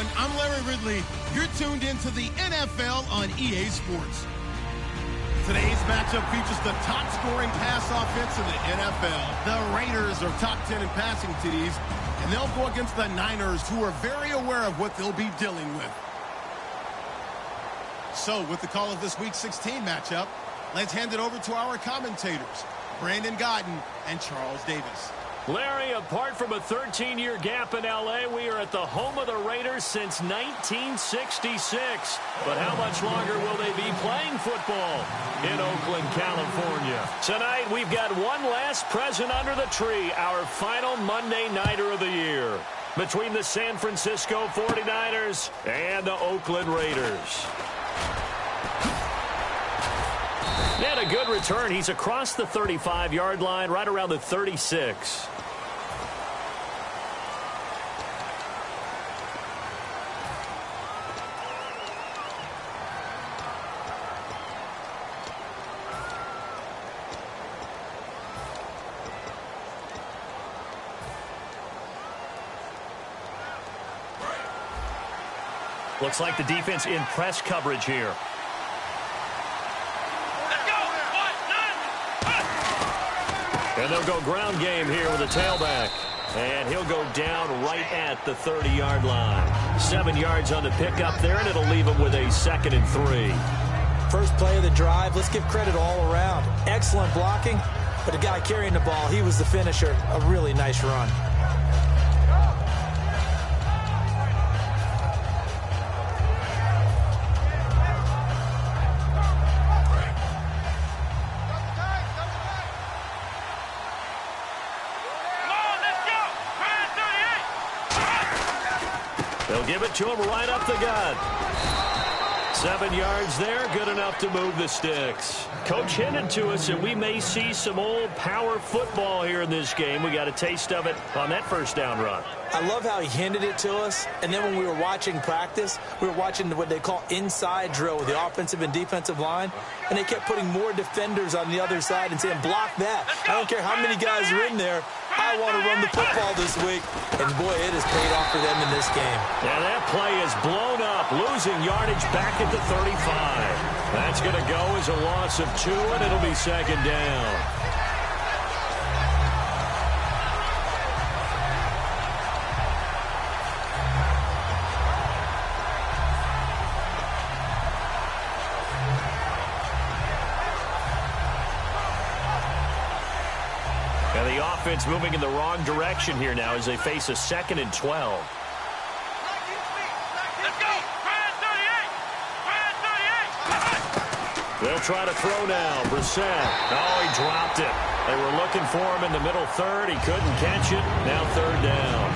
everyone. I'm Larry Ridley. You're tuned into the NFL on EA Sports. Today's matchup features the top-scoring pass offense in the NFL. The Raiders are top 10 in passing TDs, and they'll go against the Niners, who are very aware of what they'll be dealing with. So, with the call of this Week 16 matchup, let's hand it over to our commentators, Brandon Godden and Charles Davis. Larry, apart from a 13-year gap in L.A., we are at the home of the Raiders since 1966. But how much longer will they be playing football in Oakland, California? Tonight, we've got one last present under the tree, our final Monday Nighter of the year, between the San Francisco 49ers and the Oakland Raiders. And a good return. He's across the 35-yard line, right around the 36. Looks like the defense in press coverage here. And they'll go ground game here with a tailback. And he'll go down right at the 30-yard line. 7 yards on the pickup there, and it'll leave him with a 2nd and 3. First play of the drive, let's give credit all around. Excellent blocking, but the guy carrying the ball, he was the finisher. A really nice run. They'll give it to him right up the gut. 7 yards there, good enough to move the sticks. Coach hinted to us that we may see some old power football here in this game. We got a taste of it on that first down run. I love how he hinted it to us, and then when we were watching practice, we were watching what they call inside drill with the offensive and defensive line, and they kept putting more defenders on the other side and saying, block that. I don't care how many guys are in there. I want to run the football this week. And, boy, it has paid off for them in this game. And that play is blown up, losing yardage back at the 35. That's going to go as a loss of 2, and it'll be 2nd down. And the offense moving in the wrong direction here now as they face a 2nd and 12. Let's go! Brad 38! They'll try to throw now. Brissett. Oh, he dropped it. They were looking for him in the middle third. He couldn't catch it. Now 3rd down.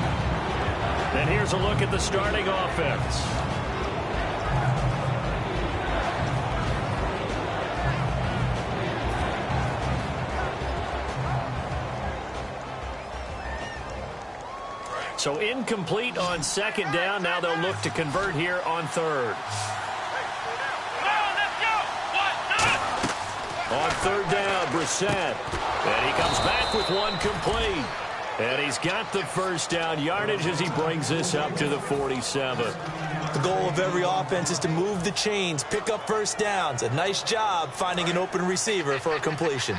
And here's a look at the starting offense. So incomplete on 2nd down. Now they'll look to convert here on 3rd. On 3rd down, Brissett. And he comes back with one complete. And he's got the first down yardage as he brings this up to the 47. The goal of every offense is to move the chains, pick up first downs. A nice job finding an open receiver for a completion.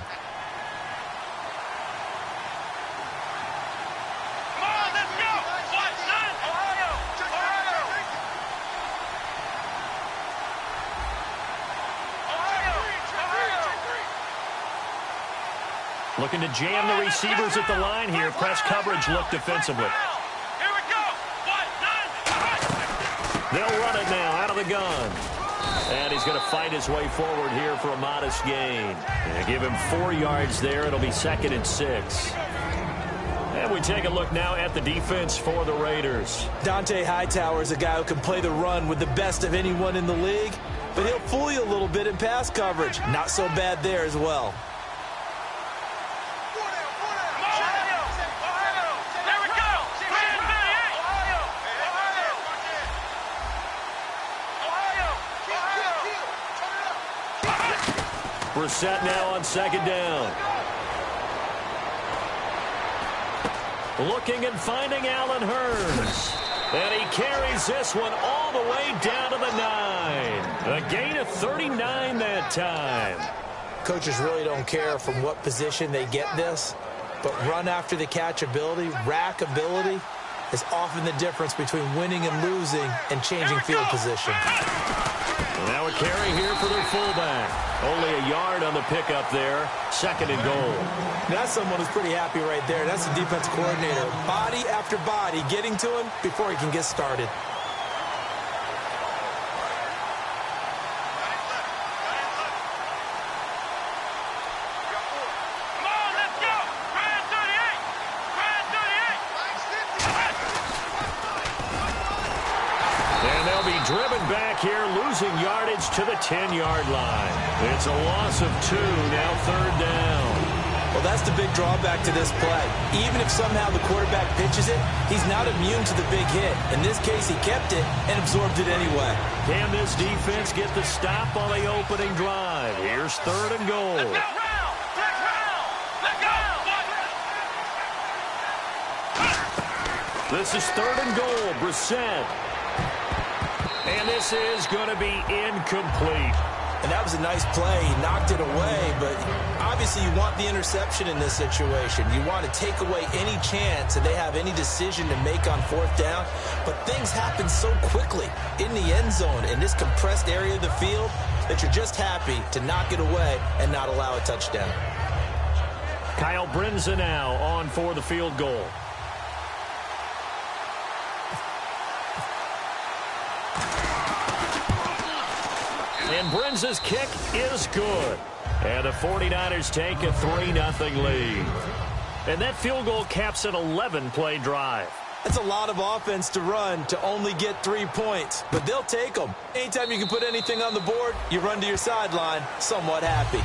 Looking to jam the receivers at the line here. Press coverage look defensively. Here we go. 1, 9. They'll run it now out of the gun. And he's going to fight his way forward here for a modest gain. And give him 4 yards there. It'll be 2nd and 6. And we take a look now at the defense for the Raiders. Dante Hightower is a guy who can play the run with the best of anyone in the league, but he'll fool you a little bit in pass coverage. Not so bad there as well. Brissett now on 2nd down. Looking and finding Allen Hurns. And he carries this one all the way down to the 9. A gain of 39 that time. Coaches really don't care from what position they get this, but run after the catch ability, rack ability, is often the difference between winning and losing and changing field position. Now a carry here for their fullback. Only a yard on the pickup there. 2nd and goal. That's someone who's pretty happy right there. That's the defense coordinator. Body after body getting to him before he can get started. Driven back here, losing yardage to the 10-yard line. It's a loss of 2, now 3rd down. Well, that's the big drawback to this play. Even if somehow the quarterback pitches it, he's not immune to the big hit. In this case, he kept it and absorbed it anyway. Can this defense get the stop on the opening drive? Here's 3rd and goal. This is 3rd and goal. Brissett. And this is going to be incomplete. And that was a nice play. He knocked it away, but obviously you want the interception in this situation. You want to take away any chance that they have any decision to make on 4th down. But things happen so quickly in the end zone in this compressed area of the field that you're just happy to knock it away and not allow a touchdown. Kyle Brinza now on for the field goal. And Brinza's kick is good. And the 49ers take a 3-0 lead. And that field goal caps an 11-play drive. That's a lot of offense to run to only get 3 points. But they'll take them. Anytime you can put anything on the board, you run to your sideline somewhat happy.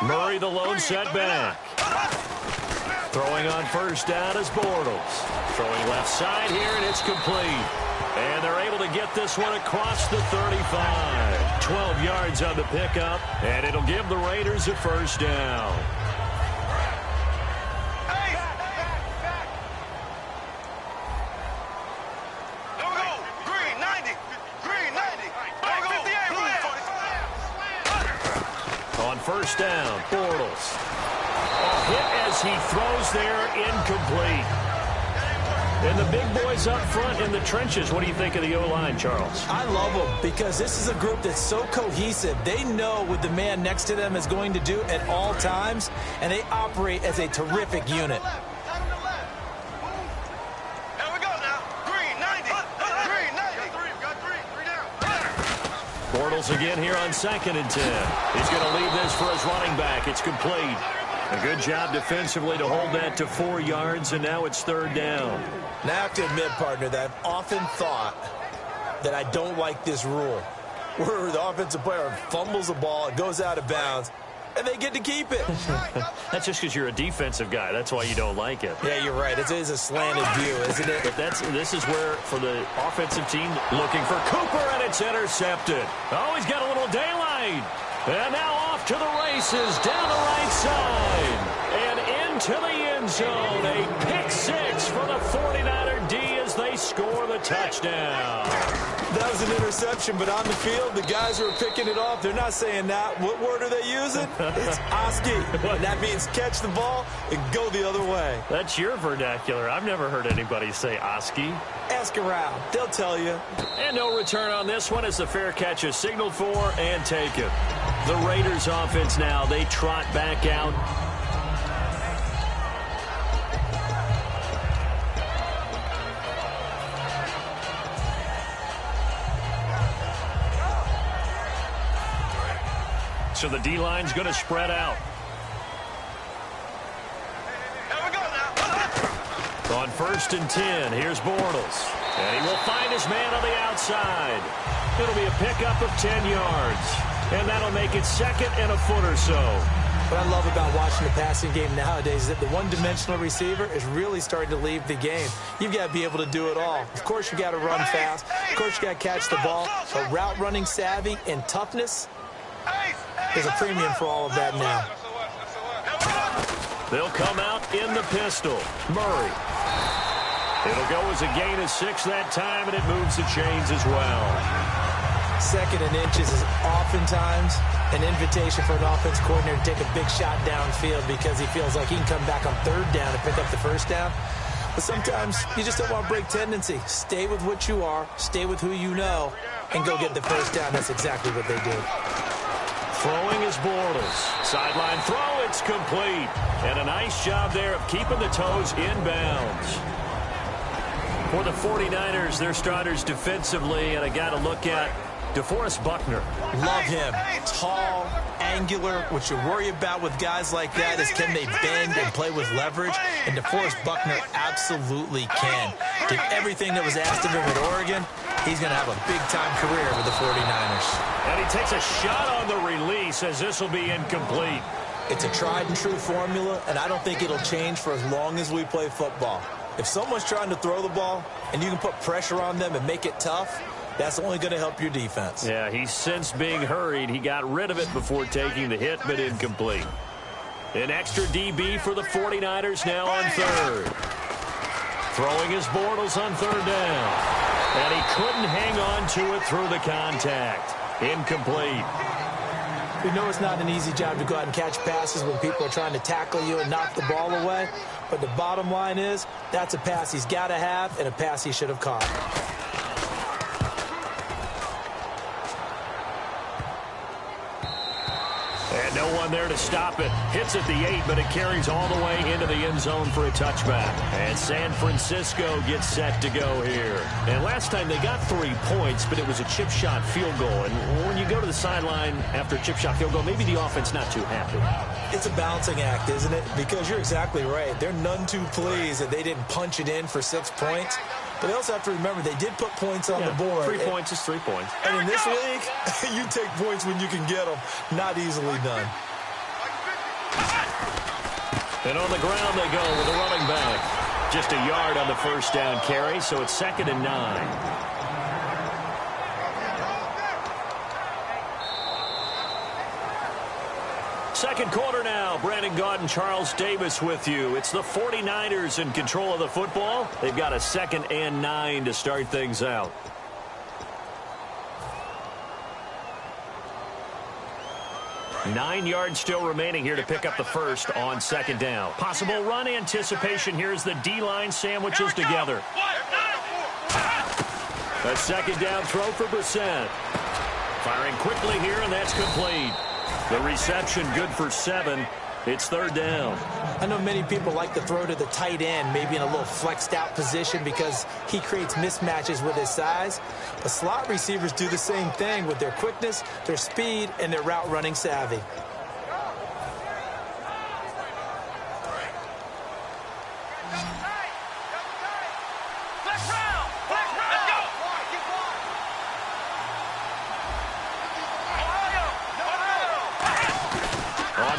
Murray, the lone setback. Throwing on 1st down is Bortles. Throwing left side here, and it's complete. And they're able to get this one across the 35. 12 yards on the pickup, and it'll give the Raiders a 1st down. On 1st down, Bortles. A hit as he throws there, incomplete. And the big boys up front in the trenches. What do you think of the O-line, Charles? I love them because this is a group that's so cohesive. They know what the man next to them is going to do at all times, and they operate as a terrific unit. Bortles again here on 2nd and 10. He's going to leave this for his running back. It's complete. A good job defensively to hold that to 4 yards, and now it's 3rd down. Now I have to admit, partner, that I've often thought that I don't like this rule, where the offensive player fumbles the ball, it goes out of bounds, and they get to keep it. That's just because you're a defensive guy. That's why you don't like it. Yeah, you're right. It is a slanted view, isn't it? But this is where, for the offensive team, looking for Cooper, and it's intercepted. Oh, he's got a little daylight. And now off to the races, down the right side. And into the end zone. A pick 6 for the 49er D as they score the touchdown. That was an interception, but on the field, the guys who are picking it off, they're not saying that. What word are they using? It's Oski. And that means catch the ball and go the other way. That's your vernacular. I've never heard anybody say Oski. Ask around. They'll tell you. And no return on this one as the fair catch is signaled for and taken. The Raiders offense now, they trot back out. So the D-line's going to spread out. On 1st and 10, here's Bortles. And he will find his man on the outside. It'll be a pickup of 10 yards. And that'll make it 2nd and a foot or so. What I love about watching the passing game nowadays is that the one-dimensional receiver is really starting to leave the game. You've got to be able to do it all. Of course, you got to run fast. Of course, you got to catch the ball. But route running savvy and toughness, there's a premium for all of that now. They'll come out in the pistol. Murray. It'll go as a gain of 6 that time, and it moves the chains as well. 2nd and inches is oftentimes an invitation for an offense coordinator to take a big shot downfield because he feels like he can come back on 3rd down and pick up the 1st down. But sometimes you just don't want to break tendency. Stay with what you are, stay with who you know, and go get the 1st down. That's exactly what they did. Throwing is Bortles. Sideline throw, it's complete. And a nice job there of keeping the toes in bounds. For the 49ers, their starters defensively, and I got to look at DeForest Buckner. Love him. Tall, angular. What you worry about with guys like that is can they bend and play with leverage? And DeForest Buckner absolutely can. Did everything that was asked of him at Oregon. He's going to have a big-time career with the 49ers. And he takes a shot on the release as this will be incomplete. It's a tried-and-true formula, and I don't think it'll change for as long as we play football. If someone's trying to throw the ball and you can put pressure on them and make it tough, that's only going to help your defense. Yeah, he's since being hurried. He got rid of it before taking the hit, but incomplete. An extra DB for the 49ers now on 3rd. Throwing his Bortles on 3rd down. And he couldn't hang on to it through the contact. Incomplete. We know it's not an easy job to go out and catch passes when people are trying to tackle you and knock the ball away. But the bottom line is, that's a pass he's got to have and a pass he should have caught. And no one there to stop it. Hits at the 8, but it carries all the way into the end zone for a touchback. And San Francisco gets set to go here. And last time they got 3 points, but it was a chip shot field goal. And when you go to the sideline after a chip shot field goal, maybe the offense not too happy. It's a balancing act, isn't it? Because you're exactly right. They're none too pleased that they didn't punch it in for 6 points. But they also have to remember they did put points on the board. 3 points is 3 points. And in this league, you take points when you can get them. Not easily done. And on the ground they go with a running back. Just a yard on the 1st down carry, so it's 2nd and 9. Second quarter now. Brandon Gaudin, Charles Davis with you. It's the 49ers in control of the football. They've got a 2nd and 9 to start things out. Nine yards still remaining here to pick up the 1st on 2nd down. Possible run anticipation here as the D-line sandwiches together. A 2nd down throw for Brissett. Firing quickly here, and that's complete. The reception good for 7. It's 3rd down. I know many people like to throw to the tight end, maybe in a little flexed out position because he creates mismatches with his size. But slot receivers do the same thing with their quickness, their speed, and their route running savvy.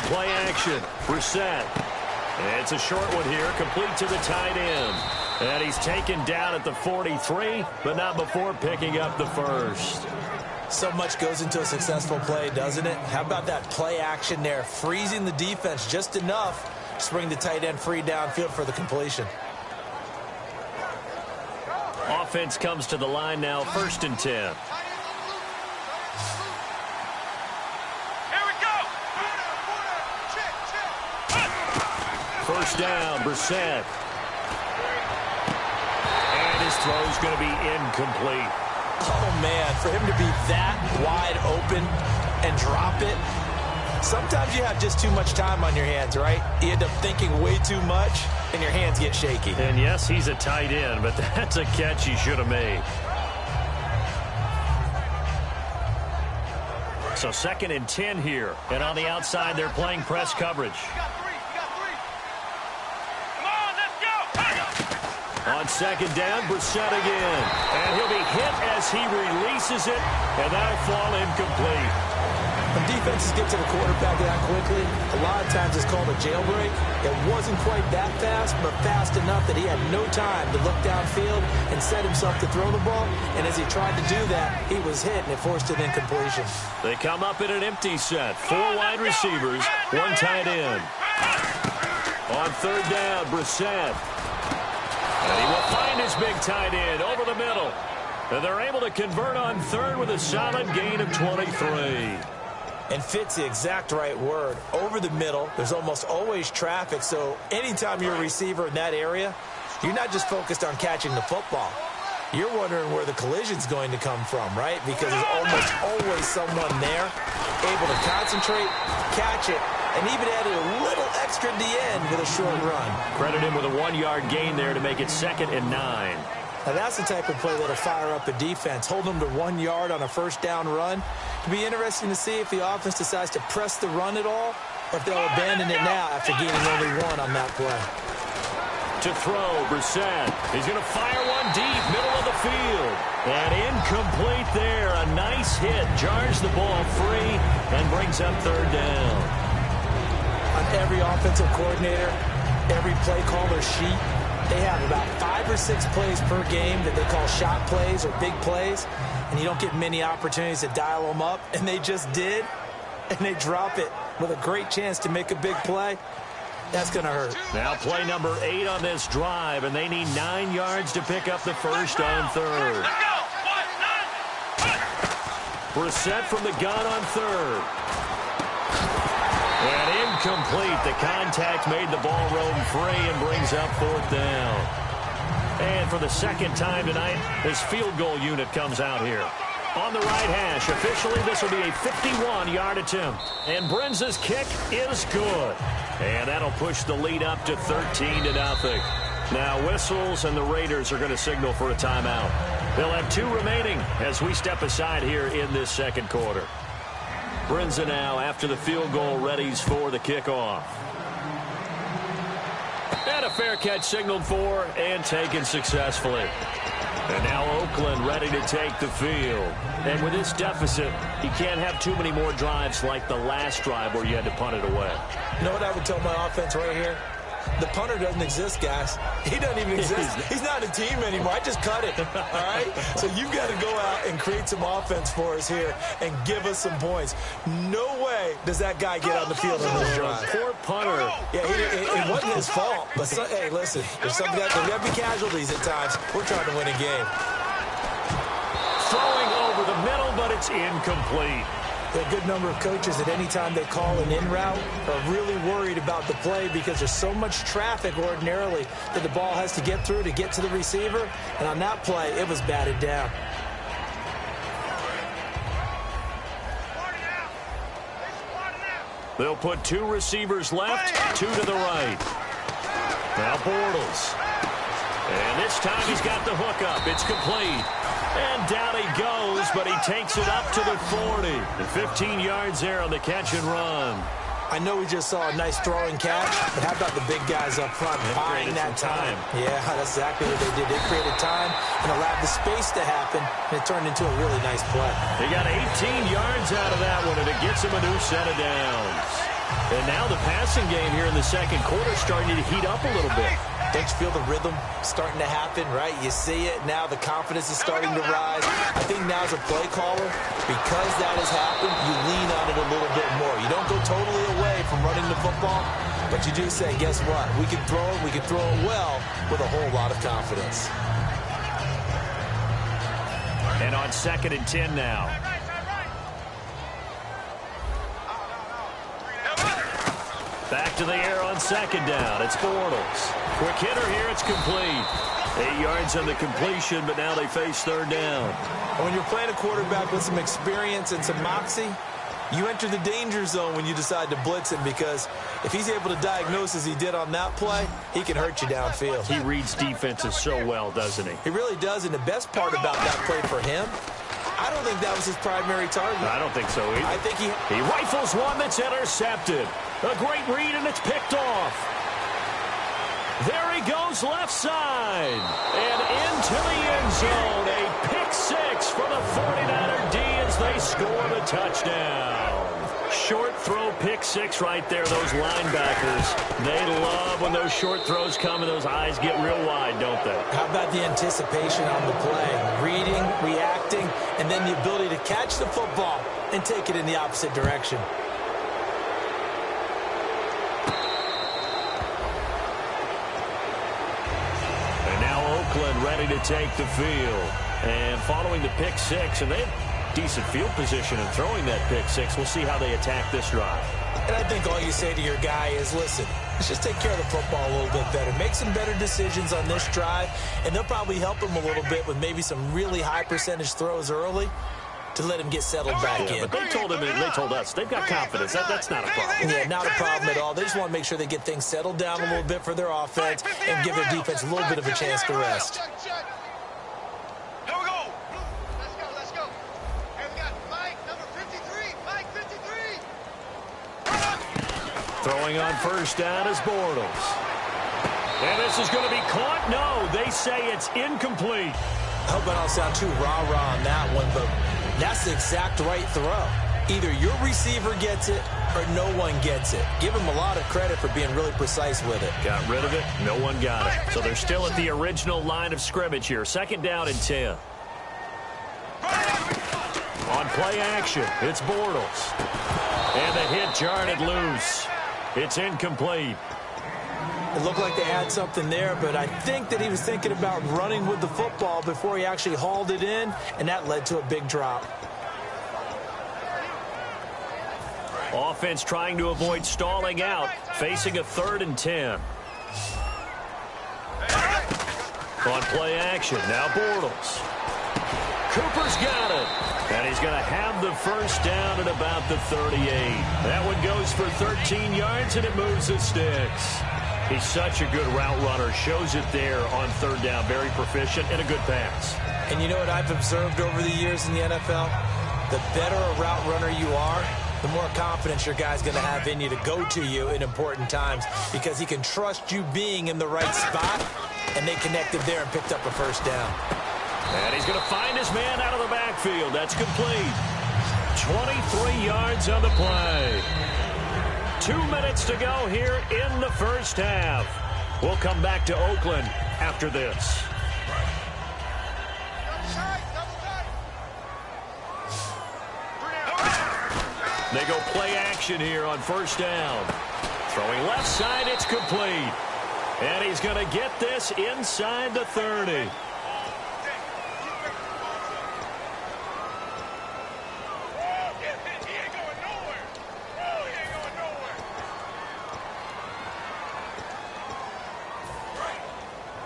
Play action. Brissett. It's a short one here, complete to the tight end. And he's taken down at the 43, but not before picking up the 1st. So much goes into a successful play, doesn't it? How about that play action there, freezing the defense just enough to bring the tight end free downfield for the completion. Offense comes to the line now, 1st and 10. 1st down, Brissett. And his throw's going to be incomplete. Oh, man, for him to be that wide open and drop it, sometimes you have just too much time on your hands, right? You end up thinking way too much, and your hands get shaky. And, yes, he's a tight end, but that's a catch he should have made. So 2nd and 10 here. And on the outside, they're playing press coverage. On second down, Brissett again. And he'll be hit as he releases it, and that'll fall incomplete. When defenses get to the quarterback that quickly, a lot of times it's called a jailbreak. It wasn't quite that fast, but fast enough that he had no time to look downfield and set himself to throw the ball. And as he tried to do that, he was hit, and it forced an incompletion. They come up in an empty set. 4 wide receivers, 1 tight end. On third down, Brissett. And he will find his big tight end over the middle. And they're able to convert on third with a solid gain of 23. And fit's the exact right word. Over the middle, there's almost always traffic, so anytime you're a receiver in that area, you're not just focused on catching the football. You're wondering where the collision's going to come from, right? Because there's almost always someone there able to concentrate, catch it, and even added a little extra at the end with a short run. Credit him with a 1-yard gain there to make it 2nd and 9. Now that's the type of play that'll fire up a defense. Hold them to 1 yard on a first down run. It'll be interesting to see if the offense decides to press the run at all, or if they'll abandon it now after gaining only 1 on that play. To throw, Brissett. He's going to fire one deep, middle of the field. And incomplete there. A nice hit. Jars the ball free and brings up third down. On every offensive coordinator, every play caller sheet, they have about 5 or 6 plays per game that they call shot plays or big plays, and you don't get many opportunities to dial them up, and they just did, and they drop it with a great chance to make a big play. That's going to hurt. Now play number 8 on this drive, and they need 9 yards to pick up the first on third. Brissett from the gun on third. And incomplete. The contact made the ball roam free and brings up 4th down. And for the second time tonight, this field goal unit comes out here. On the right hash, officially this will be a 51-yard attempt. And Brenza's kick is good. And that'll push the lead up to 13-0. Now whistles and the Raiders are going to signal for a timeout. They'll have 2 remaining as we step aside here in this second quarter. Brenza now, after the field goal, readies for the kickoff. And a fair catch signaled for and taken successfully. And now Oakland ready to take the field. And with this deficit, you can't have too many more drives like the last drive where you had to punt it away. You know what I would tell my offense right here? The punter doesn't exist, guys. He doesn't even exist. He's not a team anymore. I just cut it, all right? So you've got to go out and create some offense for us here and give us some points. No way does that guy get on the field on this drive. Poor punter. Yeah, it wasn't his fault. But, hey, listen, there's got to be casualties at times. We're trying to win a game. Throwing over the middle, but it's incomplete. A good number of coaches at any time they call an in route are really worried about the play because there's so much traffic ordinarily that the ball has to get through to get to the receiver. And on that play, it was batted down. They'll put 2 receivers left, 2 to the right. Now Bortles. And this time he's got the hook up. It's complete. And down he goes, but he takes it up to the 40. And 15 yards there on the catch and run. I know we just saw a nice throwing catch, but how about the big guys up front buying that time? Yeah, that's exactly what they did. They created time and allowed the space to happen, and it turned into a really nice play. He got 18 yards out of that one, and it gets him a new set of downs. And now the passing game here in the second quarter is starting to heat up a little bit. Don't you feel the rhythm starting to happen, right? You see it. Now the confidence is starting to rise. I think now as a play caller, because that has happened, you lean on it a little bit more. You don't go totally away from running the football, but you do say, guess what? We can throw it. We can throw it well with a whole lot of confidence. And on 2nd and 10 now. Back to the air on 2nd down. It's Bortles. Quick hitter here. It's complete. 8 yards on the completion, but now they face 3rd down. When you're playing a quarterback with some experience and some moxie, you enter the danger zone when you decide to blitz him, because if he's able to diagnose as he did on that play, he can hurt you downfield. He reads defenses so well, doesn't he? He really does, and the best part about that play for him, I don't think that was his primary target. I don't think so either. I think he rifles one that's intercepted. A great read, and it's picked off. There he goes left side. And into the end zone. A pick six for the 49er D as they score the touchdown. Short throw pick six right there. Those linebackers, they love when those short throws come and those eyes get real wide, don't they? How about the anticipation on the play? Reading, reacting, and then the ability to catch the football and take it in the opposite direction. And now Oakland ready to take the field. And following the pick six, and they have decent field position and throwing that pick six. We'll see how they attack this drive. And I think all you say to your guy is, listen, let's just take care of the football a little bit better. Make some better decisions on this drive, and they'll probably help him a little bit with maybe some really high percentage throws early to let him get settled back in. But they told him, and they told us, they've got confidence. That's not a problem. Yeah, not a problem at all. They just want to make sure they get things settled down a little bit for their offense and give their defense a little bit of a chance to rest. Throwing on first down is Bortles. And this is going to be caught. No, they say it's incomplete. I hope I don't sound too rah-rah on that one, but that's the exact right throw. Either your receiver gets it or no one gets it. Give him a lot of credit for being really precise with it. Got rid of it. No one got it. So they're still at the original line of scrimmage here. Second down and 10. On play action, it's Bortles. And the hit jarred it loose. It's incomplete. It looked like they had something there, but I think that he was thinking about running with the football before he actually hauled it in, and that led to a big drop. Offense trying to avoid stalling out, facing a 3rd and 10. On play action, now Bortles. Cooper's got it. And he's going to have the first down at about the 38. That one goes for 13 yards, and it moves the sticks. He's such a good route runner. Shows it there on 3rd down. Very proficient and a good pass. And you know what I've observed over the years in the NFL? The better a route runner you are, the more confidence your guy's going to have in you to go to you in important times because he can trust you being in the right spot, and they connected there and picked up a first down. And he's going to find his man out of the backfield. That's complete. 23 yards on the play. 2 minutes to go here in the first half. We'll come back to Oakland after this. They go play action here on first down. Throwing left side, it's complete. And he's going to get this inside the 30.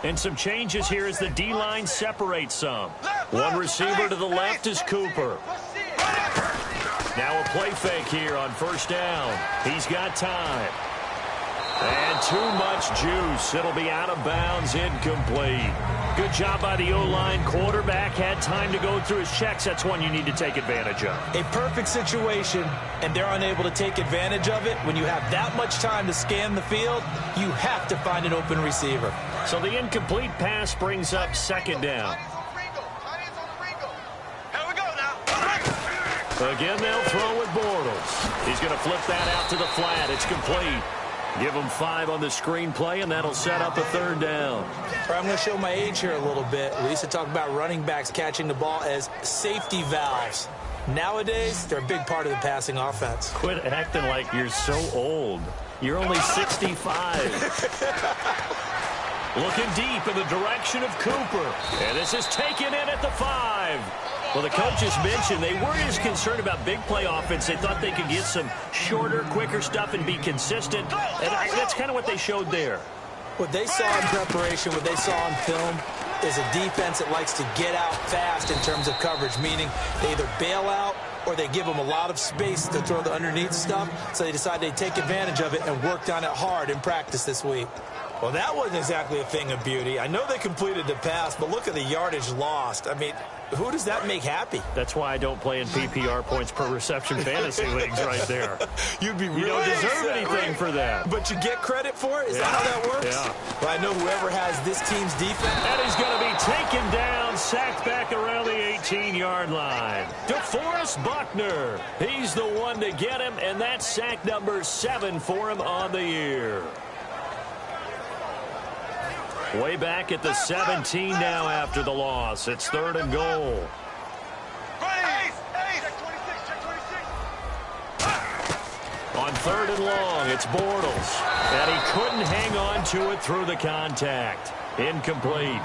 And some changes here as the D-line separates some. One receiver to the left is Cooper. Now a play fake here on first down. He's got time. And too much juice. It'll be out of bounds, incomplete. Good job by the O-line. Quarterback had time to go through his checks. That's one you need to take advantage of. A perfect situation, and they're unable to take advantage of it. When you have that much time to scan the field, you have to find an open receiver. So the incomplete pass brings up second down. Again, they'll throw with Bortles. He's going to flip that out to the flat. It's complete. Give him 5 on the screenplay, and that'll set up a 3rd down. I'm going to show my age here a little bit. We used to talk about running backs catching the ball as safety valves. Nowadays, they're a big part of the passing offense. Quit acting like you're so old. You're only 65. Looking deep in the direction of Cooper. And this is taken in at the 5. Well, the coaches mentioned they weren't as concerned about big play offense. They thought they could get some shorter, quicker stuff and be consistent. And that's kind of what they showed there. What they saw in preparation, what they saw on film, is a defense that likes to get out fast in terms of coverage, meaning they either bail out or they give them a lot of space to throw the underneath stuff. So they decided they'd take advantage of it and worked on it hard in practice this week. Well, that wasn't exactly a thing of beauty. I know they completed the pass, but look at the yardage lost. I mean, who does that make happy? That's why I don't play in PPR points per reception fantasy leagues right there. You'd be really You don't deserve upset, anything right? for that. But you get credit for it? Is that how that works? Yeah. Well, I know whoever has this team's defense. And he's going to be taken down, sacked back around the 18-yard line. DeForest Buckner. He's the one to get him, and that's sack number 7 for him on the year. Way back at the 17 now after the loss. It's 3rd and goal. On 3rd and long, it's Bortles. And he couldn't hang on to it through the contact. Incomplete.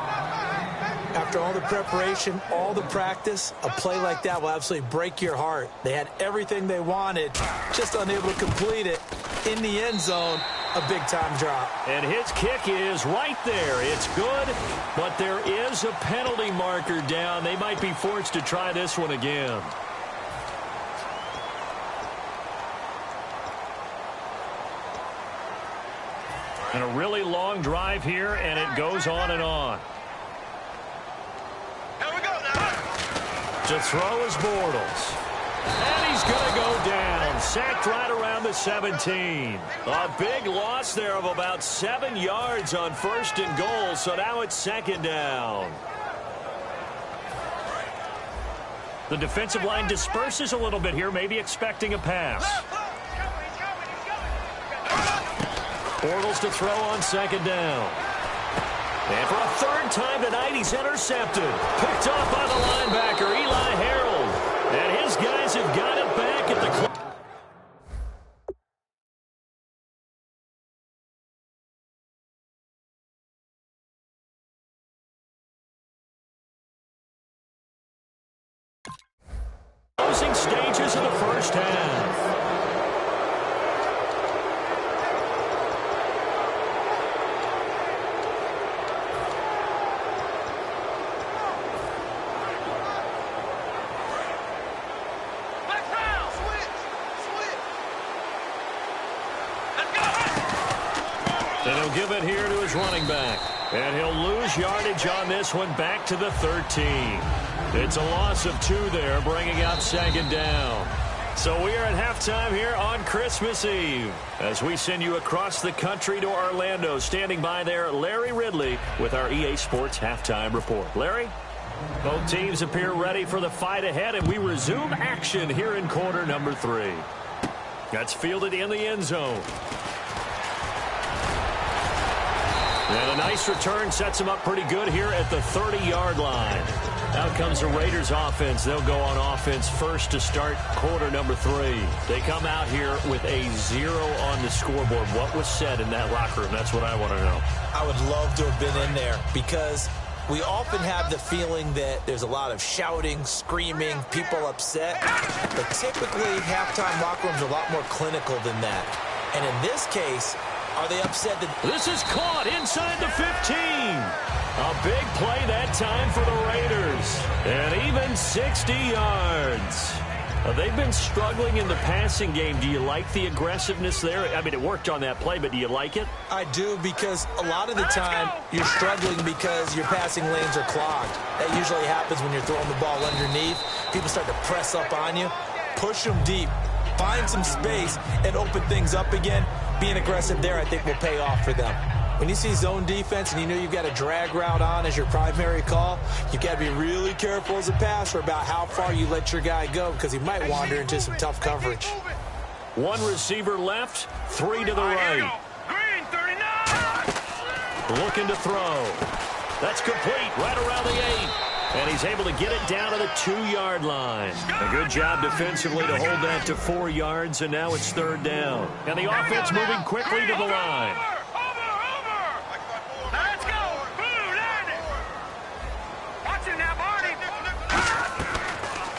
After all the preparation, all the practice, a play like that will absolutely break your heart. They had everything they wanted, just unable to complete it. In the end zone, a big-time drop. And his kick is right there. It's good, but there is a penalty marker down. They might be forced to try this one again. And a really long drive here, and it goes on and on. Here we go now. To throw is Bortles. And he's going to go down. Sacked right around the 17. A big loss there of about 7 yards on 1st and goal, so now it's 2nd down. The defensive line disperses a little bit here, maybe expecting a pass. Bortles to throw on 2nd down. And for a 3rd time tonight, he's intercepted. Picked off by the linebacker, Eli Harold. And his guys have got it back at the clock. Closing stages of the 1st half. And he'll give it here to his running back. And he'll lose yardage on this one back to the 13. It's a loss of 2 there, bringing up 2nd down. So we are at halftime here on Christmas Eve as we send you across the country to Orlando. Standing by there, Larry Ridley with our EA Sports Halftime Report. Larry? Both teams appear ready for the fight ahead, and we resume action here in quarter number 3. That's fielded in the end zone. And a nice return sets him up pretty good here at the 30-yard line. Out comes the Raiders offense. They'll go on offense first to start quarter number 3. They come out here with a 0 on the scoreboard. What was said in that locker room? That's what I want to know. I would love to have been in there because we often have the feeling that there's a lot of shouting, screaming, people upset. But typically, halftime locker rooms are a lot more clinical than that. And in this case, are they upset that this is caught inside the 15? A big play that time for the Raiders. And even 60 yards. They've been struggling in the passing game. Do you like the aggressiveness there? I mean, it worked on that play, but do you like it? I do, because a lot of the time you're struggling because your passing lanes are clogged. That usually happens when you're throwing the ball underneath. People start to press up on you. Push them deep. Find some space and open things up again. Being aggressive there, I think, will pay off for them. When you see zone defense and you know you've got a drag route on as your primary call, you've got to be really careful as a passer about how far you let your guy go because he might wander into some tough coverage. 1 receiver left, 3 to the right. Green 39. Looking to throw. That's complete right around the 8. And he's able to get it down to the 2-yard line. A good job defensively to hold that to 4 yards, and now it's 3rd down. And the offense moving quickly to the line. Over. Now let's go. Blue, land it. Watch it now, Barney.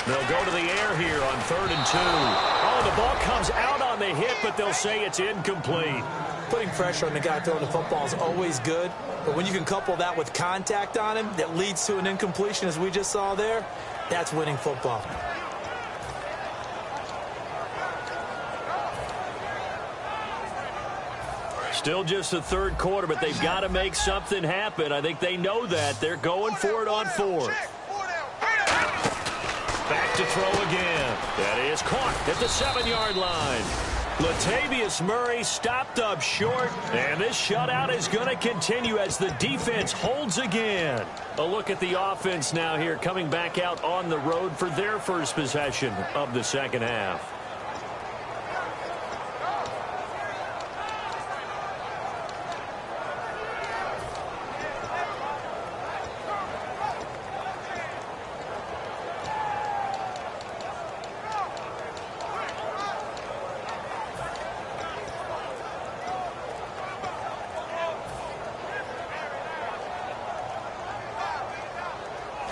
They'll go to the air here on 3rd and 2. Oh, the ball comes out on the hit, but they'll say it's incomplete. Putting pressure on the guy throwing the football is always good, but when you can couple that with contact on him that leads to an incompletion, as we just saw there, that's winning football. Still just the third quarter, but they've got to make something happen. I think they know that. They're going for it on fourth. Back to throw again. That is caught at the 7-yard line. Latavius Murray stopped up short, and this shutout is going to continue as the defense holds again. A look at the offense now here, coming back out on the road for their first possession of the second half.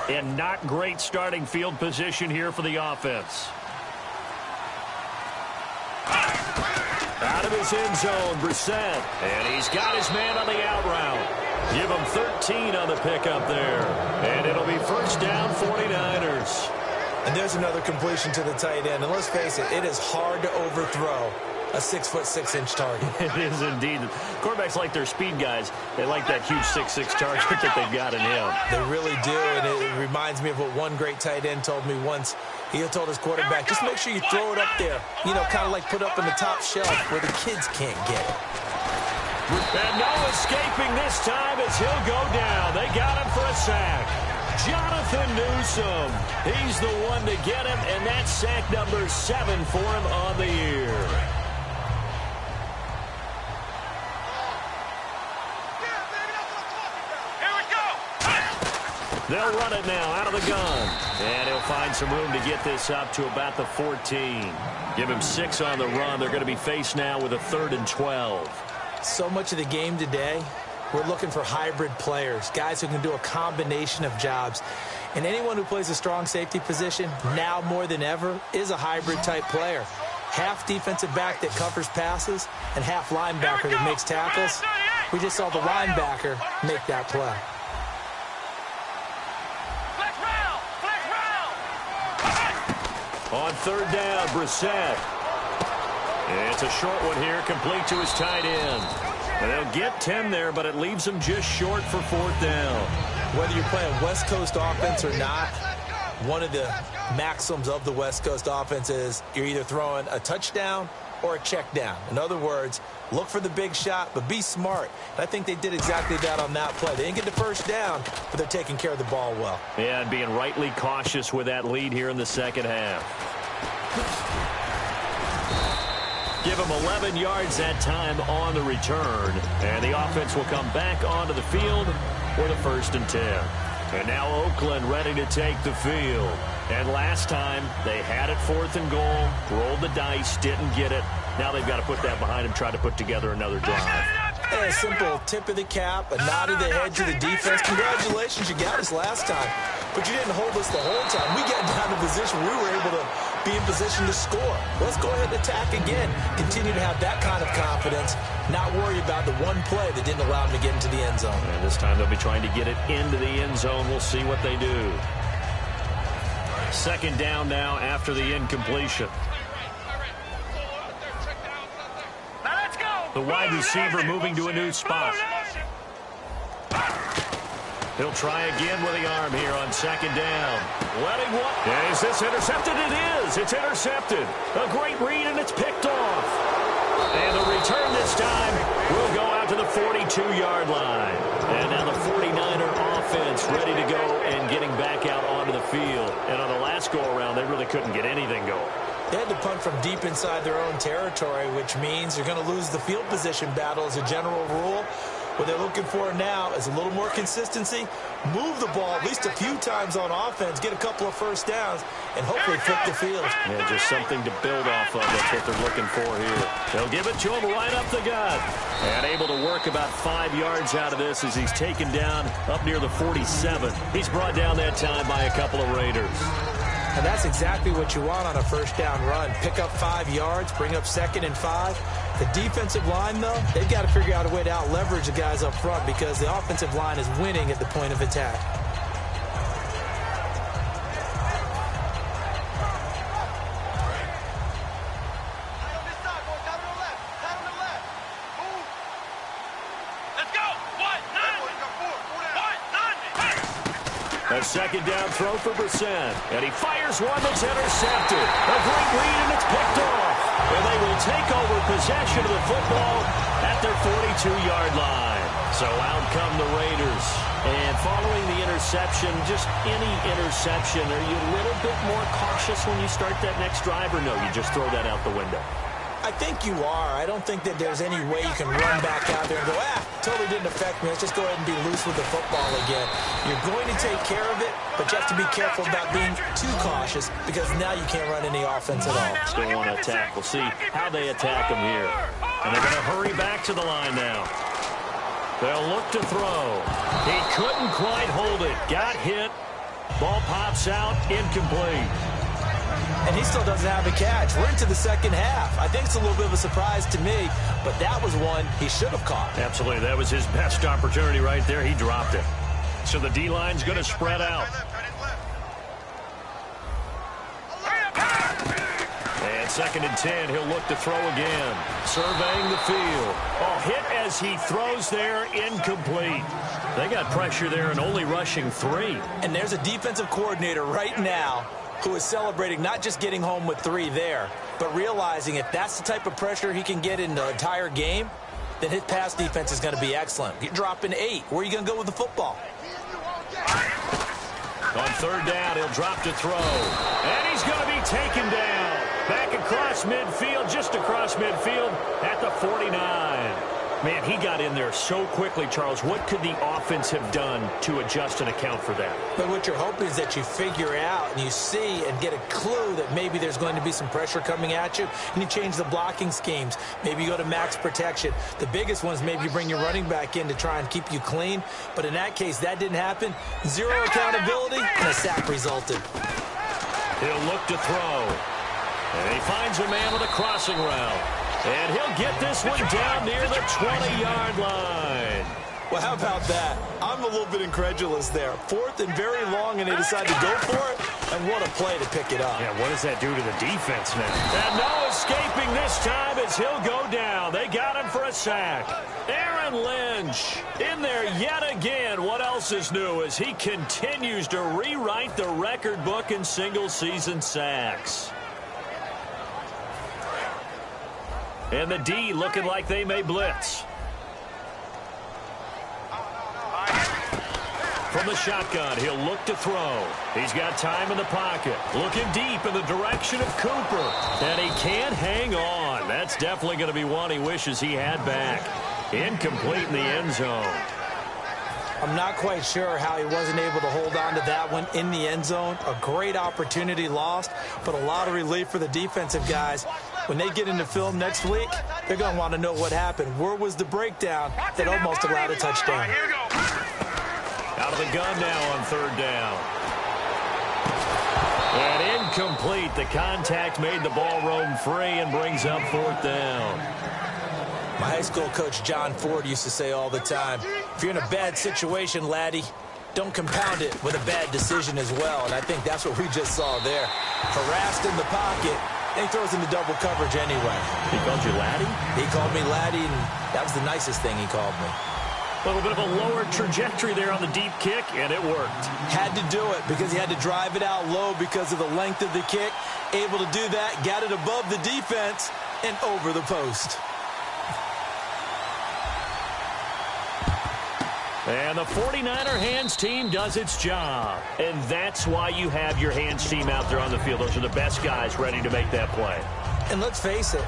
And not great starting field position here for the offense. Out of his end zone, Brissett. And he's got his man on the out route. Give him 13 on the pickup there. And it'll be first down, 49ers. And there's another completion to the tight end. And let's face it, it is hard to overthrow a 6'6" target. It is indeed. Quarterbacks like their speed guys. They like that huge 6'6" target that they've got in him. They really do, and it reminds me of what one great tight end told me once. He told his quarterback, just make sure you throw it up there. You know, kind of like put up in the top shelf where the kids can't get it. And no escaping this time as he'll go down. They got him for a sack. Jonathan Newsom. He's the one to get him, and that's sack number 7 for him on the year. They'll run it now out of the gun. And he'll find some room to get this up to about the 14. Give him 6 on the run. They're going to be faced now with a 3rd and 12. So much of the game today, we're looking for hybrid players, guys who can do a combination of jobs. And anyone who plays a strong safety position, now more than ever, is a hybrid type player. Half defensive back that covers passes and half linebacker that makes tackles. We just saw the linebacker make that play. On 3rd down, Brissett. It's a short one here, complete to his tight end. And they'll get 10 there, but it leaves them just short for 4th down. Whether you're playing West Coast offense or not, one of the maxims of the West Coast offense is you're either throwing a touchdown or a check down. In other words, look for the big shot, but be smart. And I think they did exactly that on that play. They didn't get the first down, but they're taking care of the ball well. Yeah, and being rightly cautious with that lead here in the second half. Give them 11 yards that time on the return. And the offense will come back onto the field for the 1st and 10. And now Oakland ready to take the field. And last time, they had it 4th and goal, rolled the dice, didn't get it. Now they've got to put that behind them, try to put together another drive. A simple tip of the cap, a nod of the head to the defense. Congratulations, you got us last time. But you didn't hold us the whole time. We got down to position. We were able to be in position to score. Let's go ahead and attack again. Continue to have that kind of confidence. Not worry about the one play that didn't allow them to get into the end zone. And this time they'll be trying to get it into the end zone. We'll see what they do. 2nd down now after the incompletion. The wide receiver moving to a new spot. He'll try again with the arm here on 2nd down. Letting one. Is this intercepted? It is. It's intercepted. A great read, and it's picked off. And the return this time will go out to the 42-yard line. And now the 49er offense ready to go and getting back out onto the field. And on the last go-around, they really couldn't get anything going. They had to punt from deep inside their own territory, which means they're going to lose the field position battle as a general rule. What they're looking for now is a little more consistency, move the ball at least a few times on offense, get a couple of first downs, and hopefully flip the field. Yeah, just something to build off of. That's what they're looking for here. They'll give it to him right up the gut. And able to work about 5 yards out of this as he's taken down up near the 47. He's brought down that time by a couple of Raiders. And that's exactly what you want on a first down run. Pick up 5 yards, bring up 2nd and 5. The defensive line, though, they've got to figure out a way to out-leverage the guys up front because the offensive line is winning at the point of attack. A second down throw for Brissett. And he fires one that's intercepted. A great read, and it's picked off. And they will take over possession of the football at their 42-yard line. So out come the Raiders. And following the interception, just any interception, are you a little bit more cautious when you start that next drive, or no, you just throw that out the window? I think you are. I don't think that there's any way you can run back out there and go, totally didn't affect me. Let's just go ahead and be loose with the football again. You're going to take care of it, but you have to be careful about being too cautious because now you can't run any offense at all. Still want to attack. We'll see how they attack them here. And they're going to hurry back to the line now. They'll look to throw. He couldn't quite hold it. Got hit. Ball pops out. Incomplete. And he still doesn't have a catch. We're into the second half. I think it's a little bit of a surprise to me, but that was one he should have caught. Absolutely. That was his best opportunity right there. He dropped it. So the D-line's going to spread out. And 2nd and 10, he'll look to throw again. Surveying the field. Oh, hit as he throws there, incomplete. They got pressure there and only rushing 3. And there's a defensive coordinator right now who is celebrating not just getting home with 3 there, but realizing if that's the type of pressure he can get in the entire game, then his pass defense is going to be excellent. You're dropping 8. Where are you going to go with the football? On 3rd down, he'll drop to throw. And he's going to be taken down. Back across midfield, just across midfield at the 49. Man, he got in there so quickly, Charles. What could the offense have done to adjust and account for that? But what you're hoping is that you figure out and you see and get a clue that maybe there's going to be some pressure coming at you, and you change the blocking schemes. Maybe you go to max protection. The biggest one is maybe you bring your running back in to try and keep you clean. But in that case, that didn't happen. 0 accountability, and a sack resulted. He'll look to throw. And he finds a man with a crossing route. And he'll get this one down near the 20-yard line. Well, how about that? I'm a little bit incredulous there. 4th and very long, and they decide to go for it. And what a play to pick it up. Yeah, what does that do to the defense now? And no escaping this time as he'll go down. They got him for a sack. Aaron Lynch in there yet again. What else is new as he continues to rewrite the record book in single-season sacks. And the D looking like they may blitz. From the shotgun, he'll look to throw. He's got time in the pocket. Looking deep in the direction of Cooper. And he can't hang on. That's definitely going to be one he wishes he had back. Incomplete in the end zone. I'm not quite sure how he wasn't able to hold on to that one in the end zone. A great opportunity lost, but a lot of relief for the defensive guys. When they get into film next week, they're going to want to know what happened. Where was the breakdown that almost allowed a touchdown? Out of the gun now on 3rd down. And incomplete. The contact made the ball roam free and brings up 4th down. My high school coach, John Ford, used to say all the time, if you're in a bad situation, laddie, don't compound it with a bad decision as well. And I think that's what we just saw there. Harassed in the pocket, and he throws into double coverage anyway. He called you laddie? He called me laddie, and that was the nicest thing he called me. A little bit of a lower trajectory there on the deep kick, and it worked. Had to do it because he had to drive it out low because of the length of the kick. Able to do that, got it above the defense, and over the post. And the 49er hands team does its job. And that's why you have your hands team out there on the field. Those are the best guys ready to make that play. And let's face it,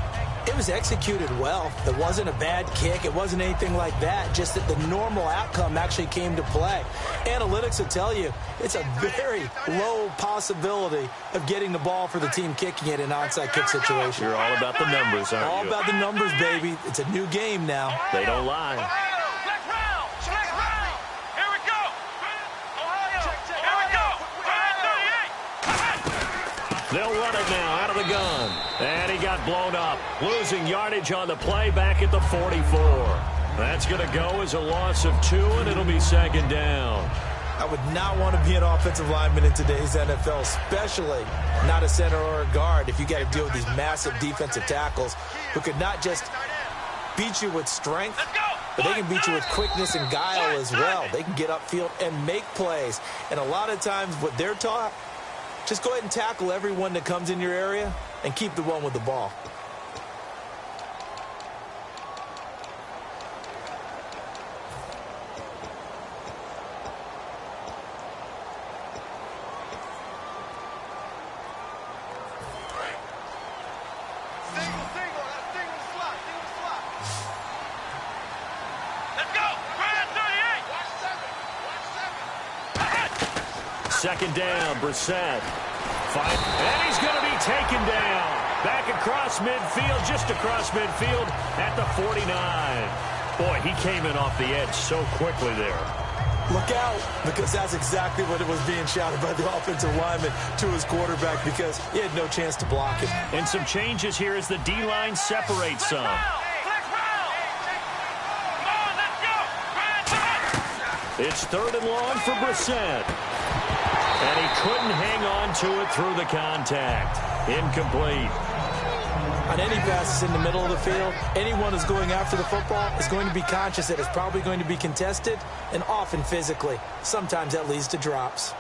it was executed well. It wasn't a bad kick. It wasn't anything like that. Just that the normal outcome actually came to play. Analytics will tell you it's a very low possibility of getting the ball for the team kicking it in an onside kick situation. You're all about the numbers, aren't you? All about the numbers, baby. It's a new game now. They don't lie. They'll run it now out of the gun. And he got blown up. Losing yardage on the play back at the 44. That's going to go as a loss of 2, and it'll be 2nd down. I would not want to be an offensive lineman in today's NFL, especially not a center or a guard, if you got to deal with these massive defensive tackles who could not just beat you with strength, but they can beat you with quickness and guile as well. They can get upfield and make plays. And a lot of times what they're taught, just go ahead and tackle everyone that comes in your area and keep the one with the ball. Second down, Brissett. And he's going to be taken down. Back across midfield, just across midfield at the 49. Boy, he came in off the edge so quickly there. Look out, because that's exactly what it was being shouted by the offensive lineman to his quarterback, because he had no chance to block it. And some changes here as the D-line separates some. It's 3rd and long for Brissett. And he couldn't hang on to it through the contact. Incomplete. On any passes in the middle of the field, anyone who's going after the football is going to be conscious that it's probably going to be contested, and often physically. Sometimes that leads to drops.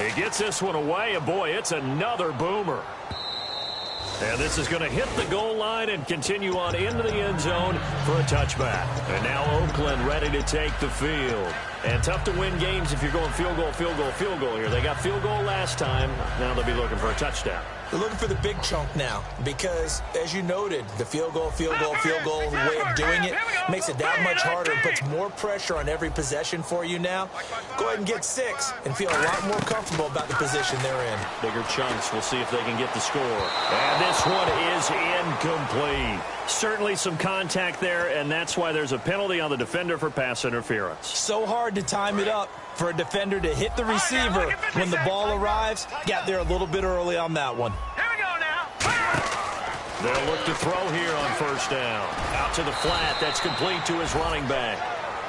He gets this one away, and boy, it's another boomer. And this is going to hit the goal line and continue on into the end zone for a touchback. And now Oakland ready to take the field. And tough to win games if you're going field goal, field goal, field goal here. They got field goal last time. Now they'll be looking for a touchdown. They're looking for the big chunk now because, as you noted, the field goal way of doing it makes it that much harder and puts more pressure on every possession for you now. Go ahead and get 6 and feel a lot more comfortable about the position they're in. Bigger chunks. We'll see if they can get the score. And this one is incomplete. Certainly some contact there, and that's why there's a penalty on the defender for pass interference. So hard to time it up for a defender to hit the receiver when the ball arrives. Got there a little bit early on that one. Here we go now. They'll look to throw here on 1st down. Out to the flat. That's complete to his running back.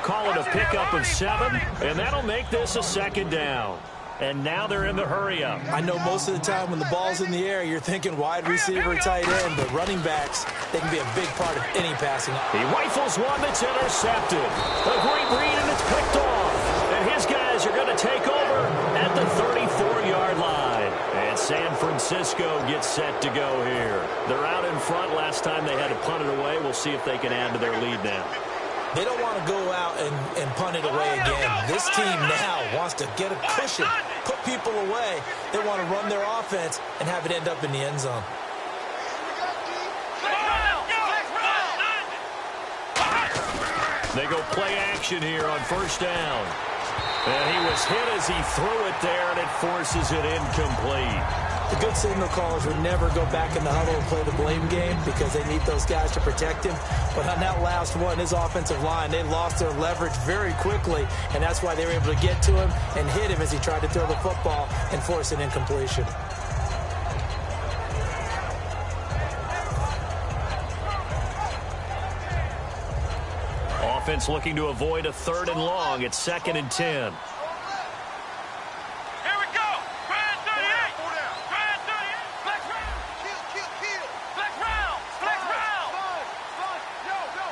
Call it a pickup of 7, and that'll make this a 2nd down. And now they're in the hurry-up. I know most of the time when the ball's in the air, you're thinking wide receiver, tight end, but running backs, they can be a big part of any passing. He rifles one that's intercepted. A great read, and it's picked off. And his guys are going to take over at the 34-yard line. And San Francisco gets set to go here. They're out in front. Last time they had to punt it away. We'll see if they can add to their lead now. They don't want to go out and punt it away again. This team now wants to get a cushion, put people away. They want to run their offense and have it end up in the end zone. They go play action here on 1st down. And he was hit as he threw it there, and it forces it incomplete. The good signal callers would never go back in the huddle and play the blame game because they need those guys to protect him. But on that last one, his offensive line, they lost their leverage very quickly, and that's why they were able to get to him and hit him as he tried to throw the football and force an incompletion. Offense looking to avoid a 3rd and long. It's 2nd and 10.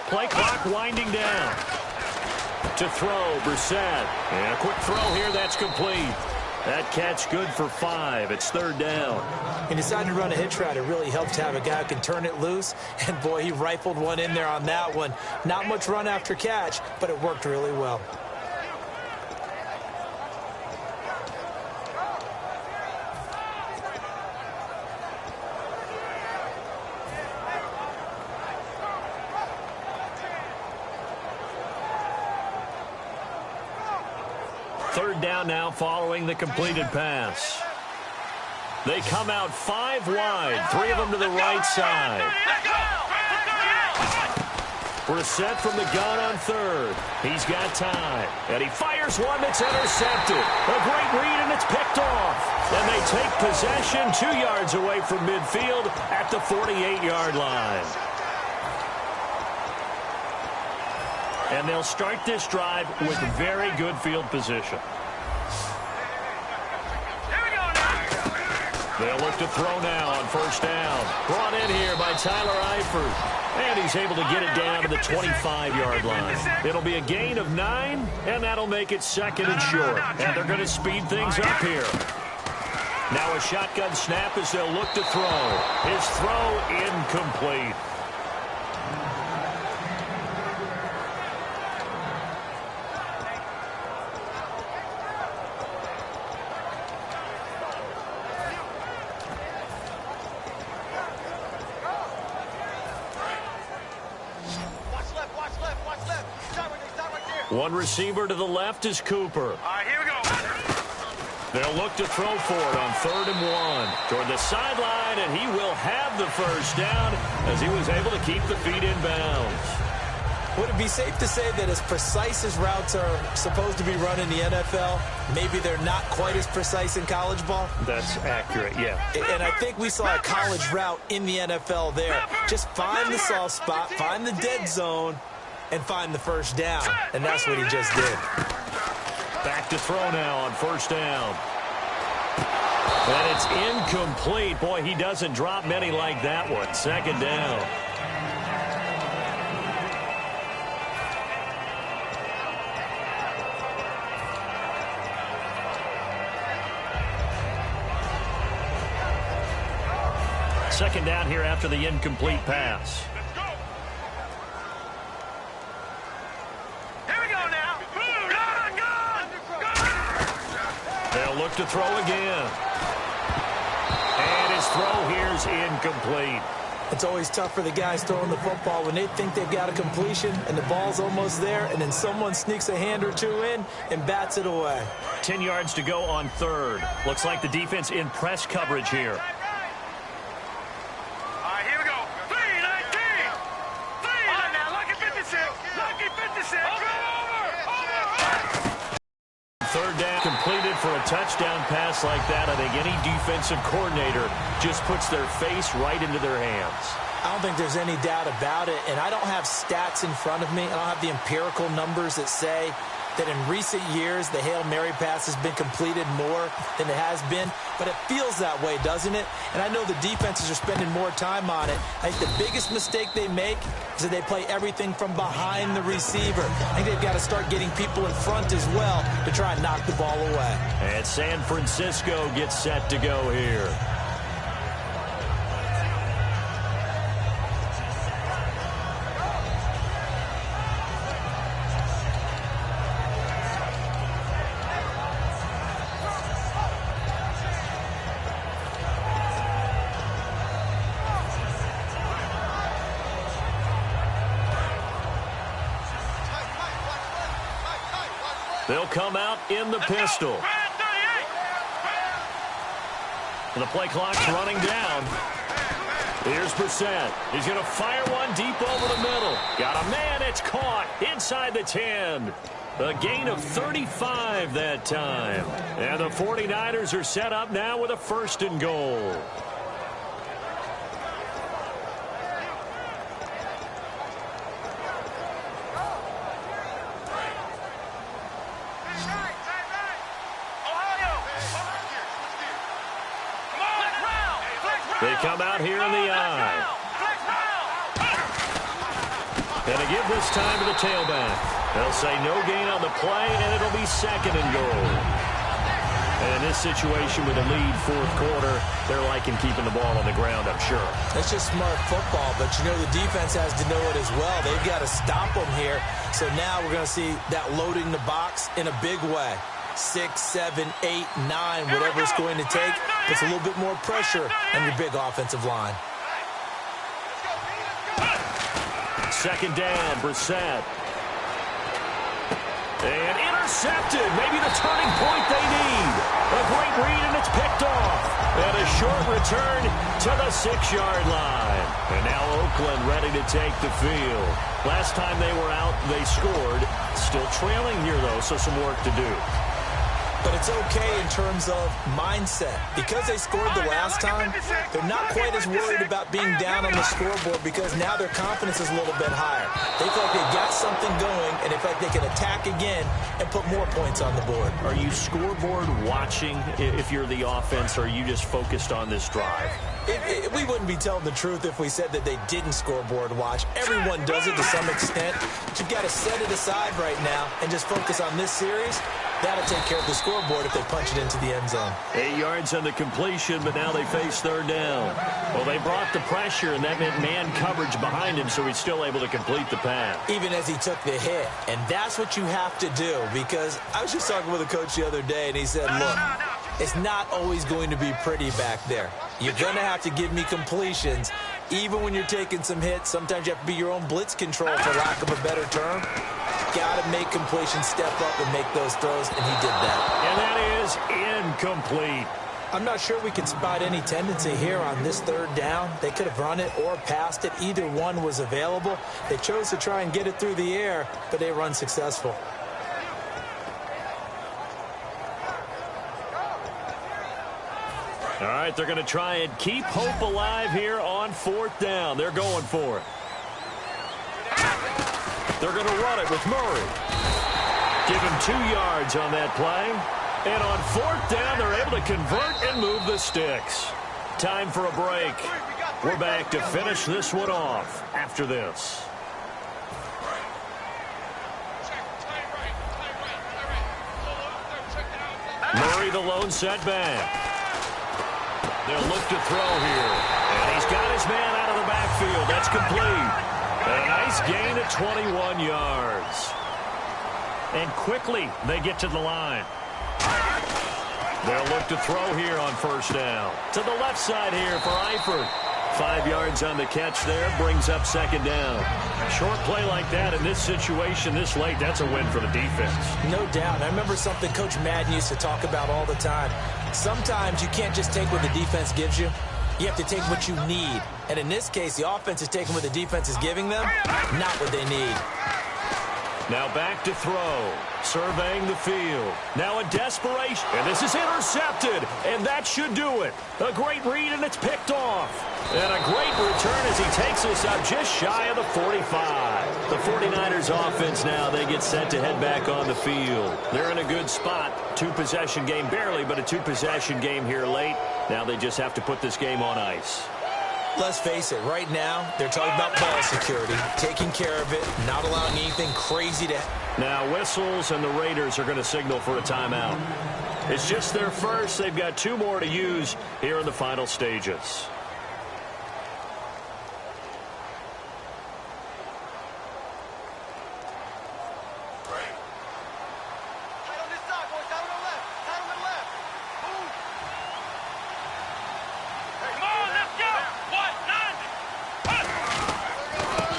Play clock winding down. To throw, Brissett. And a quick throw here, that's complete. That catch good for 5. It's 3rd down. He decided to run a hitch route. It really helped to have a guy who can turn it loose. And, boy, he rifled one in there on that one. Not much run after catch, but it worked really well. Third down now following the completed pass. They come out 5 wide, 3 of them to the right side. Brissett from the gun on 3rd. He's got time. And he fires one that's intercepted. A great read, and it's picked off. And they take possession 2 yards away from midfield at the 48-yard line. And they'll start this drive with very good field position. They'll look to throw now on first down. Brought in here by Tyler Eifert. And he's able to get it down to the 25-yard line. It'll be a gain of 9, and that'll make it second and short. And they're going to speed things up here. Now a shotgun snap as they'll look to throw. His throw incomplete. One receiver to the left is Cooper. All right, here we go. They'll look to throw for it on 3rd and 1. Toward the sideline, and he will have the first down as he was able to keep the feet in bounds. Would it be safe to say that as precise as routes are supposed to be run in the NFL, maybe they're not quite as precise in college ball? That's accurate, yeah. And I think we saw a college route in the NFL there. Just find the soft spot, find the dead zone, and find the first down. And that's what he just did. Back to throw now on 1st down. And it's incomplete. Boy, he doesn't drop many like that one. 2nd down. Second down here after the incomplete pass. They'll look to throw again. And his throw here's incomplete. It's always tough for the guys throwing the football when they think they've got a completion and the ball's almost there, and then someone sneaks a hand or two in and bats it away. 10 yards to go on 3rd. Looks like the defense in press coverage here. All right, here we go. 3-19. 3. All right, now, lucky 56. Lucky 56. Third down completed for a touchdown pass like that. I think any defensive coordinator just puts their face right into their hands. I don't think there's any doubt about it, and I don't have stats in front of me. I don't have the empirical numbers that say that in recent years the Hail Mary pass has been completed more than it has been, but it feels that way, doesn't it? And I know the defenses are spending more time on it. I think the biggest mistake they make is that they play everything from behind the receiver. I think they've got to start getting people in front as well to try and knock the ball away. And San Francisco gets set to go here. They'll come out in the pistol. The play clock's running down. Here's Brissett. He's going to fire one deep over the middle. Got a man. It's caught inside the 10. A gain of 35 that time. And the 49ers are set up now with a 1st and goal. They come out here in the eye. And they give this time to the tailback. They'll say no gain on the play, and it'll be 2nd and goal. And in this situation with a lead 4th quarter, they're liking keeping the ball on the ground, I'm sure. That's just smart football, but you know the defense has to know it as well. They've got to stop them here. So now we're going to see that loading the box in a big way. 6, 7, 8, 9, whatever it's going to take, puts a little bit more pressure on your big offensive line. 2nd down, Brissett. And intercepted. Maybe the turning point they need. A great read, and it's picked off. And a short return to the 6-yard line. And now Oakland ready to take the field. Last time they were out, they scored. Still trailing here, though, so some work to do. But it's okay in terms of mindset. Because they scored the last time, they're not quite as worried about being down on the scoreboard because now their confidence is a little bit higher. They feel like they've got something going, and they feel like they can attack again and put more points on the board. Are you scoreboard watching if you're the offense, or are you just focused on this drive? We wouldn't be telling the truth if we said that they didn't scoreboard watch. Everyone does it to some extent. But you've got to set it aside right now and just focus on this series. That'll take care of the scoreboard if they punch it into the end zone. 8 yards on the completion, but now they face third down. Well, they brought the pressure, and that meant man coverage behind him, so he's still able to complete the pass. Even as he took the hit. And that's what you have to do, because I was just talking with a coach the other day, and he said, look, it's not always going to be pretty back there. You're going to have to give me completions. Even when you're taking some hits, sometimes you have to be your own blitz control, for lack of a better term. Got to make completions, step up and make those throws, and he did that. And that is incomplete. I'm not sure we can spot any tendency here on this third down. They could have run it or passed it. Either one was available. They chose to try and get it through the air, but they were unsuccessful. All right, they're going to try and keep hope alive here on fourth down. They're going for it. They're going to run it with Murray. Give him 2 yards on that play. And on fourth down, they're able to convert and move the sticks. Time for a break. We're back to finish this one off after this. Murray, the lone setback. They'll look to throw here. And he's got his man out of the backfield. That's complete. A nice gain of 21 yards. And quickly, they get to the line. They'll look to throw here on first down. To the left side here for Eifert. 5 yards on the catch there, brings up second down. Short play like that in this situation this late, that's a win for the defense. No doubt. I remember something Coach Madden used to talk about all the time. Sometimes you can't just take what the defense gives you. You have to take what you need. And in this case, the offense is taking what the defense is giving them, not what they need. Now back to throw. Surveying the field. Now in desperation. And this is intercepted. And that should do it. A great read, and it's picked off. And a great return as he takes this up just shy of the 45. The 49ers offense now, they get set to head back on the field. They're in a good spot. 2-possession game barely, but a 2-possession game here late. Now they just have to put this game on ice. Let's face it, right now, they're talking about ball security, taking care of it, not allowing anything crazy to... Now whistles, and the Raiders are going to signal for a timeout. It's just their first. They've got 2 more to use here in the final stages.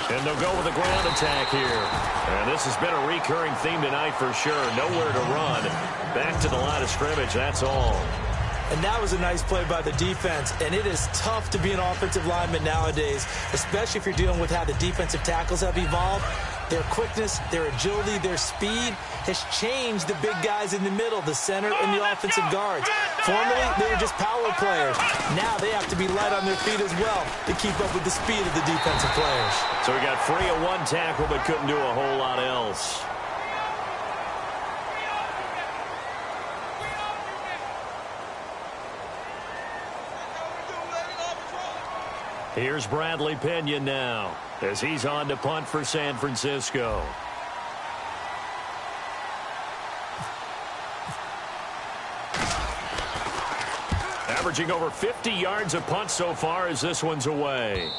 And they'll go with a ground attack here. And this has been a recurring theme tonight for sure. Nowhere to run. Back to the line of scrimmage, that's all. And that was a nice play by the defense. And it is tough to be an offensive lineman nowadays, especially if you're dealing with how the defensive tackles have evolved. Their quickness, their agility, their speed has changed the big guys in the middle, the center, and the offensive guards. Formerly, they were just power players. Now they have to be light on their feet as well to keep up with the speed of the defensive players. So we got free of 1 tackle, but couldn't do a whole lot else. Here's Bradley Pinion now as he's on to punt for San Francisco. Averaging over 50 yards a punt so far as this one's away.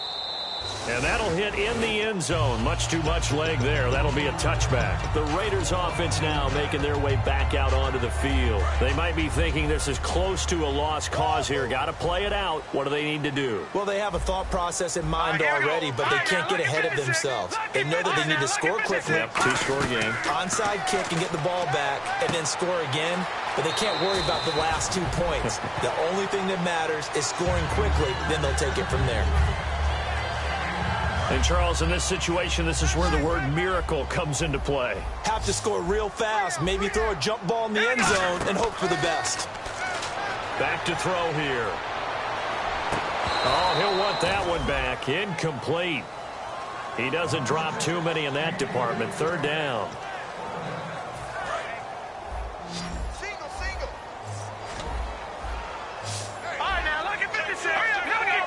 And that'll hit in the end zone. Much too much leg there. That'll be a touchback. The Raiders offense now making their way back out onto the field. They might be thinking this is close to a lost cause here. Got to play it out. What do they need to do? Well, they have a thought process in mind already, but they can't get ahead of themselves. They know that they need to score quickly. Yep, 2-score game. Onside kick and get the ball back and then score again. But they can't worry about the last 2 points. The only thing that matters is scoring quickly. Then they'll take it from there. And, Charles, in this situation, this is where the word miracle comes into play. Have to score real fast, maybe throw a jump ball in the end zone, and hope for the best. Back to throw here. Oh, he'll want that one back. Incomplete. He doesn't drop too many in that department. Third down. All right, now look at this. Hurry up,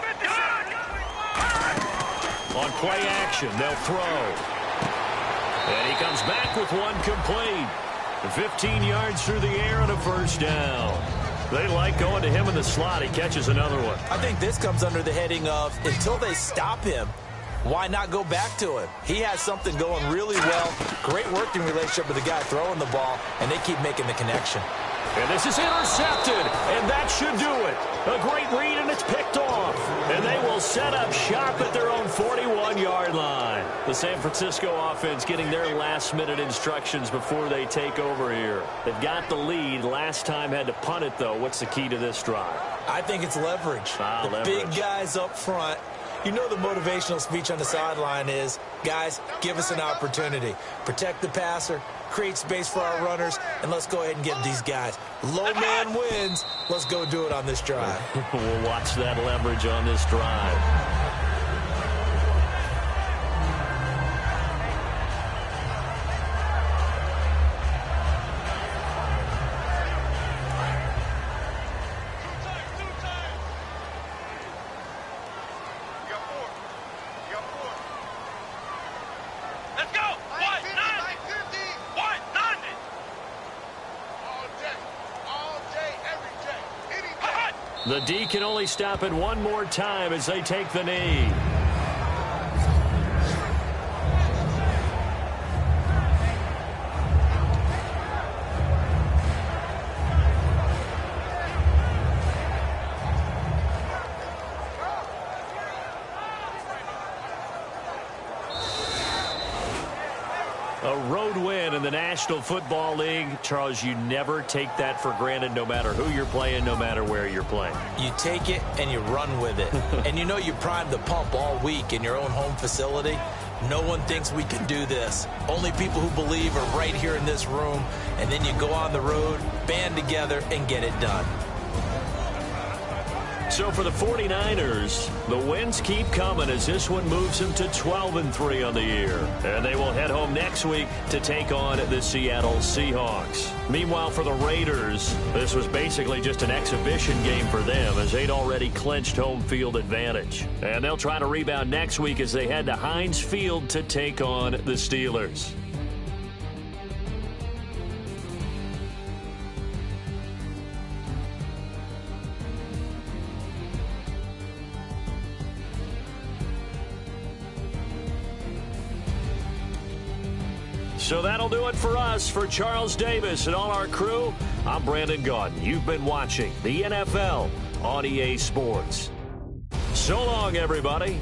On play action, they'll throw. And he comes back with one complete. 15 yards through the air and a first down. They like going to him in the slot. He catches another one. I think this comes under the heading of until they stop him, why not go back to him? He has something going really well. Great working relationship with the guy throwing the ball, and they keep making the connection. And this is intercepted, and that should do it. A great read, and it's picked off. And they will set up shop at their own 41-yard line. The San Francisco offense getting their last-minute instructions before they take over here. They've got the lead. Last time had to punt it, though. What's the key to this drive? I think it's leverage. Leverage. Big guys up front. You know the motivational speech on the sideline is, guys, give us an opportunity. Protect the passer, create space for our runners, and let's go ahead and get these guys. Low man wins. Let's go do it on this drive. We'll watch that leverage on this drive. The D can only stop it one more time as they take the knee. A road win in the National Football League. Charles, you never take that for granted no matter who you're playing, no matter where you're playing. You take it and you run with it. And you know you primed the pump all week in your own home facility. No one thinks we can do this. Only people who believe are right here in this room. And then you go on the road, band together, and get it done. So for the 49ers, the wins keep coming as this one moves them to 12-3 on the year. And they will head home next week to take on the Seattle Seahawks. Meanwhile, for the Raiders, this was basically just an exhibition game for them as they'd already clinched home field advantage. And they'll try to rebound next week as they head to Heinz Field to take on the Steelers. So that'll do it for us. For Charles Davis and all our crew, I'm Brandon Gaudin. You've been watching the NFL on EA Sports. So long, everybody.